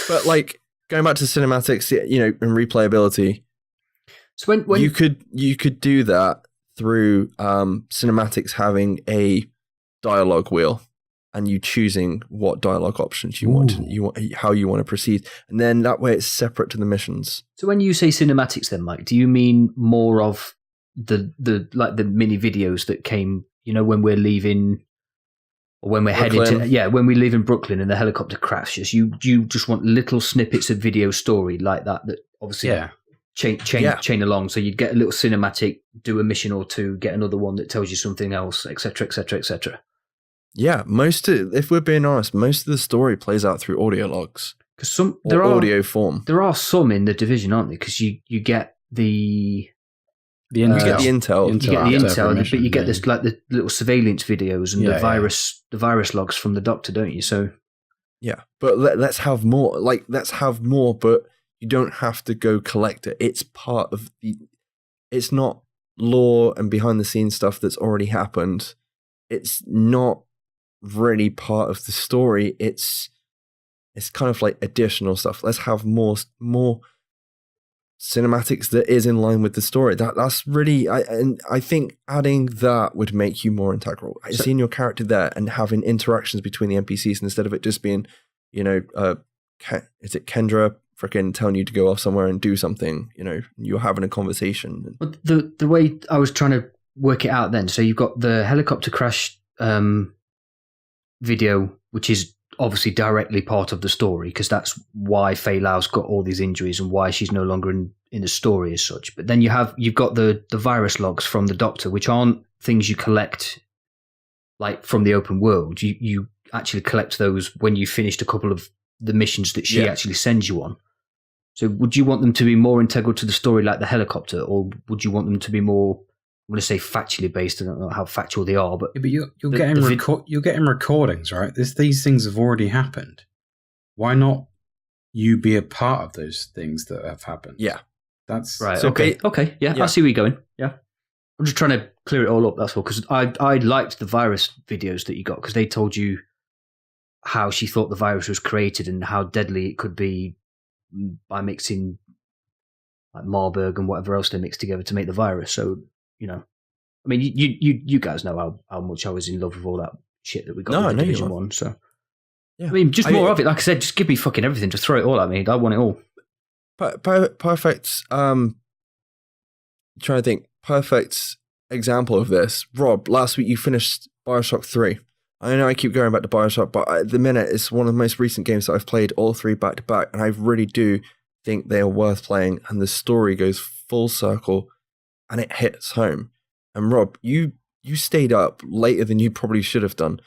but like going back to cinematics, and replayability. So when you could do that through cinematics having a dialogue wheel and you choosing what dialogue options you want, how you want to proceed, and then that way it's separate to the missions. So when you say cinematics, then Mike, do you mean more of the mini videos that came, when we're leaving or when we're heading to when we leave in Brooklyn and the helicopter crashes? You just want little snippets of video story like that obviously chain along, so you'd get a little cinematic, do a mission or two, get another one that tells you something else, etc., etc., etc. Yeah, if we're being honest, most of the story plays out through audio logs. Because audio form. There are some in the Division, aren't there? Because you get the intel. You get the intel, but you get this like the little surveillance videos and the virus logs from the Doctor, don't you? So yeah, but let's have more. But you don't have to go collect it. It's part of it's not lore and behind the scenes stuff that's already happened. It's not really part of the story. It's kind of like additional stuff. Let's have more cinematics that is in line with the story. That's really, I think adding that would make you more integral. Seeing your character there and having interactions between the NPCs instead of it just being, is it Kendra freaking telling you to go off somewhere and do something, you're having a conversation. But the way I was trying to work it out then, so you've got the helicopter crash video, which is obviously directly part of the story, because that's why Fei Lao's got all these injuries and why she's no longer in the story as such. But then you've got the virus logs from the Doctor, which aren't things you collect like from the open world. You actually collect those when you finished a couple of the missions that she actually sends you on. So would you want them to be more integral to the story like the helicopter, or would you want them to be more, I'm going to say factually based? I don't know how factual they are, but you're getting recordings, right? These things have already happened. Why not you be a part of those things that have happened? Yeah, that's right. So okay, yeah, I see where you're going. Yeah, I'm just trying to clear it all up. That's all, because I liked the virus videos that you got, because they told you how she thought the virus was created and how deadly it could be by mixing like Marburg and whatever else they mix together to make the virus. So, I mean, you guys know how much I was in love with all that shit that we got with the Division 1. So, yeah. I mean, just more of it. Like I said, just give me fucking everything. Just throw it all at me. I want it all. Perfect. Trying to think. Perfect example of this. Rob, last week you finished Bioshock 3. I know I keep going back to Bioshock, but at the minute it's one of the most recent games that I've played all 3 back to back, and I really do think they are worth playing, and the story goes full circle and it hits home. And Rob, you stayed up later than you probably should have done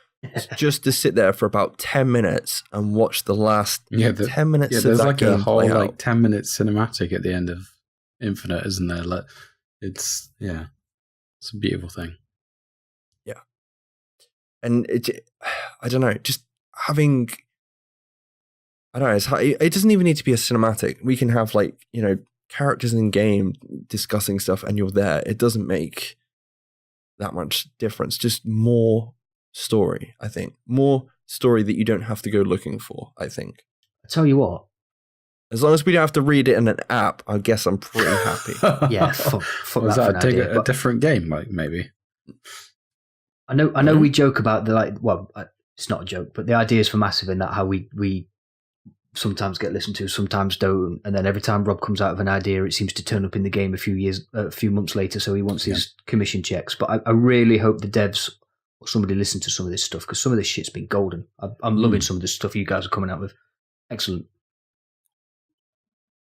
just to sit there for about 10 minutes and watch the last 10 minutes of that game. There's like a whole play out. 10-minute cinematic at the end of Infinite, isn't there? Like, it's a beautiful thing. Yeah. And I don't know, just having, I don't know, it doesn't even need to be a cinematic. We can have characters in game discussing stuff and you're there. It doesn't make that much difference. Just more story, I think. More story that you don't have to go looking for, I think. I tell you what. As long as we don't have to read it in an app, I guess I'm pretty happy. Yeah, fuck Was that that a different game, maybe? I know we joke about it's not a joke, but the ideas for Massive in that how we sometimes get listened to, sometimes don't, and then every time Rob comes out of an idea, it seems to turn up in the game a few months later, so he wants his commission checks. But I really hope the devs or somebody listen to some of this stuff, because some of this shit's been golden. I'm loving some of the stuff you guys are coming out with. Excellent.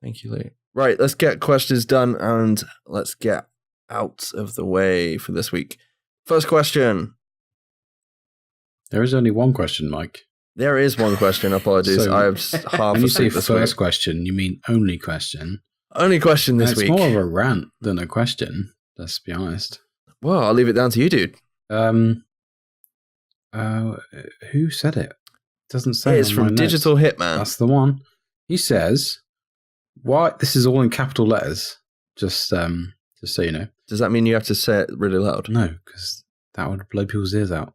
Thank you, Lee. Right, let's get questions done and let's get out of the way for this week. First question. There is only one question, Mike. There is one question. Apologies. So, I have half. When you say this first week. question, you mean only question. Only question this it's week. It's more of a rant than a question. Let's be honest. Well, I'll leave it down to you, dude. Who said it? Doesn't say. It's from Digital Hitman. That's the one. He says, "Why?" This is all in capital letters. Just so you know. Does that mean you have to say it really loud? No, because that would blow people's ears out.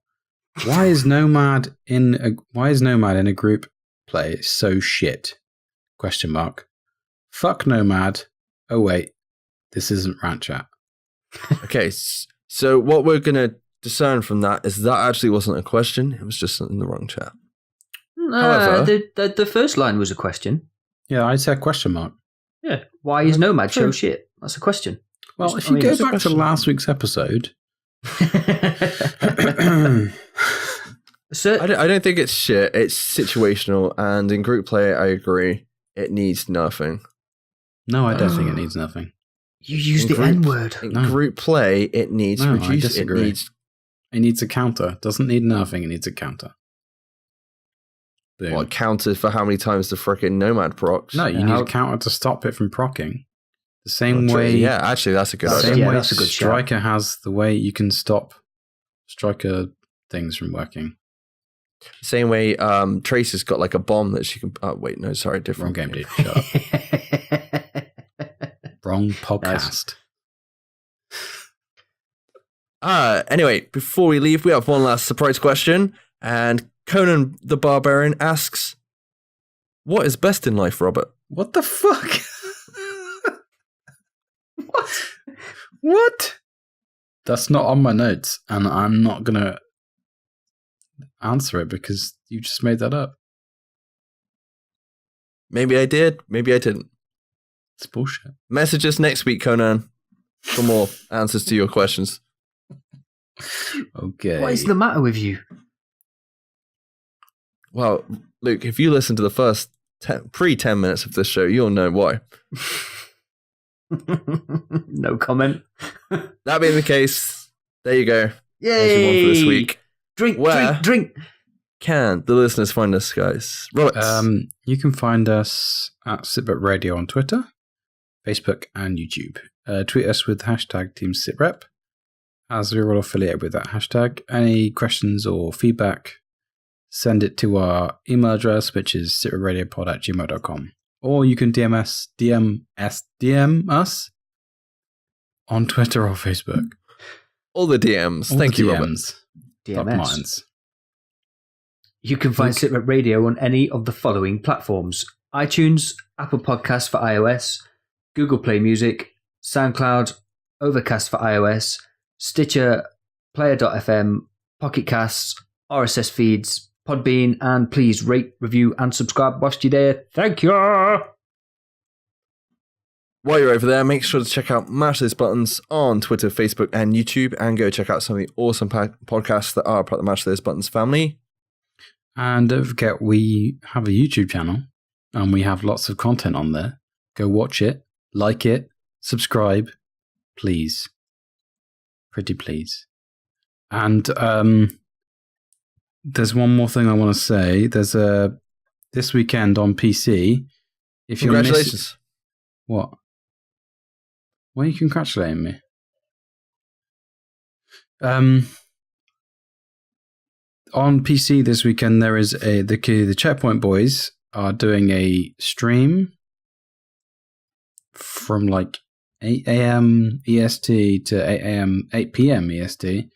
Why is Nomad in a group play so shit? ? Fuck Nomad. Oh wait, this isn't rant chat. Okay, so what we're gonna discern from that is that actually wasn't a question. It was just in the wrong chat. However, the first line was a question. Yeah, I said ? Yeah. Why is Nomad so shit? That's a question. Well, if you go back to last week's episode. I don't think it's shit. It's situational, and in group play, I agree. It needs nothing. No, I don't think it needs nothing. You used the N-word. In group play, it needs reduce. I disagree. It needs a counter. It doesn't need nothing. It needs a counter. Boom. What counter for how many times the frickin' Nomad procs? No, you need a counter to stop it from procking. The same way. Yeah, actually, that's a good idea. Yeah, that's a good Striker has the way you can stop Striker things from working. Same way Tracer's got like a bomb that she can... Oh, wait, no, sorry, different. Wrong game, dude. Shut up. Wrong podcast. Nice. Anyway, before we leave, we have one last surprise question. And Conan the Barbarian asks, what is best in life, Robert? What the fuck? What? That's not on my notes, and I'm not going to answer it because you just made that up. Maybe I did, maybe I didn't. It's bullshit. Message us next week, Conan, for more answers to your questions. Okay. What is the matter with you? Well, Luke, if you listen to the first 10 minutes of this show, you'll know why. No comment. That being the case, there you go. Yay! There's your one for this week. Drink. Can the listeners find us, guys? Robert. You can find us at SITREP Radio on Twitter, Facebook, and YouTube. Tweet us with hashtag TeamSitRep, as we're all affiliated with that hashtag. Any questions or feedback, send it to our email address, which is sitrepRadiopod@gmail.com. Or you can DM us on Twitter or Facebook. All the DMs. Thank you, Robert. DMS. You can find SITREP Radio on any of the following platforms: iTunes, Apple Podcasts for iOS, Google Play Music, SoundCloud, Overcast for iOS, Stitcher, Player.fm, Pocket Casts, RSS feeds, Podbean, and please rate, review, and subscribe whilst you're there. Thank you! While you're over there, make sure to check out Mash Those Buttons on Twitter, Facebook, and YouTube, and go check out some of the awesome podcasts that are part of the Mash Those Buttons family. And don't forget, we have a YouTube channel, and we have lots of content on there. Go watch it, like it, subscribe, please. Pretty please. And there's one more thing I want to say. There's this weekend on PC. If Congratulations. What? Why are you congratulating me? On PC this weekend, there is the Checkpoint Boys are doing a stream from like 8 a.m. EST to 8 p.m. EST,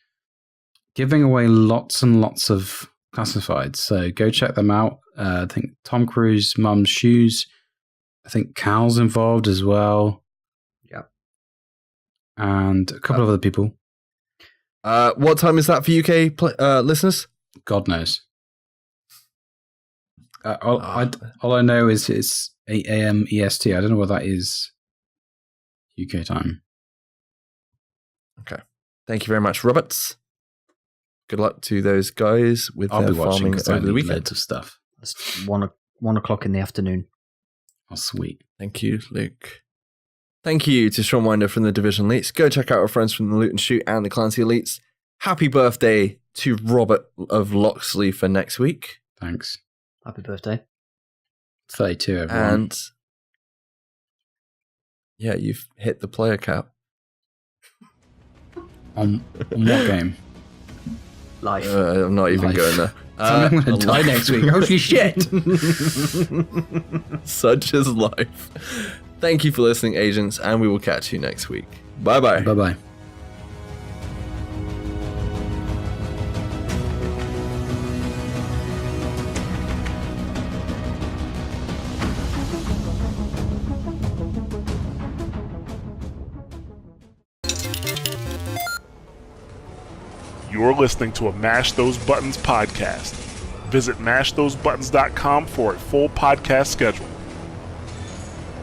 giving away lots and lots of classifieds. So go check them out. I think Tom Cruise mum's shoes. I think Cal's involved as well. Yeah. And a couple of other people. What time is that for UK listeners? God knows. All I know is it's 8 a.m. EST. I don't know what that is UK time. Okay. Thank you very much, Roberts. Good luck to those guys with I'll their be watching farming over the weekend. loads of stuff. It's 1 o'clock in the afternoon. Oh, sweet. Thank you, Luke. Thank you to Sean Winder from the Division Elites. Go check out our friends from the Loot and Shoot and the Clancy Elites. Happy birthday to Robert of Loxley for next week. Thanks. Happy birthday. 32, everyone. And yeah, you've hit the player cap. On what game? Life. I'm not even going there. I'm going to die next week. Holy shit! Such is life. Thank you for listening, agents, and we will catch you next week. Bye-bye. Bye-bye. You're listening to a Mash Those Buttons podcast. Visit mashthosebuttons.com for a full podcast schedule.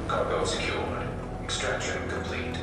Cargo secured. Extraction complete.